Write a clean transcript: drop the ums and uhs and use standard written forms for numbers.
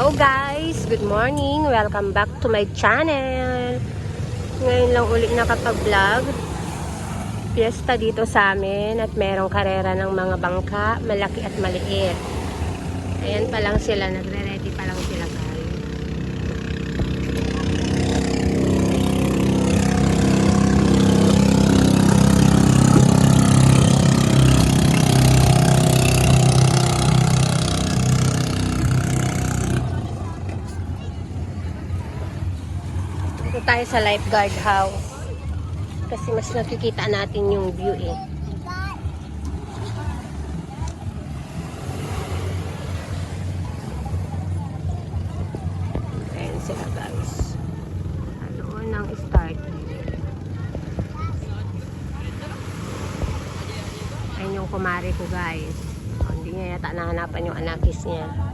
Hello guys! Good morning! Welcome back to my channel! Ngayon lang ulit nakapag-vlog. Fiesta dito sa amin at merong karera ng mga bangka, malaki at maliit. Ayan pa lang sila, nagre-ready pa lang sila guys. Dito tayo sa lifeguard house. Kasi mas nakikita natin yung view eh. Ayan sila guys. Doon ang start. Ayan yung kumari ko guys. Hindi niya yata nahanapan yung anakis niya.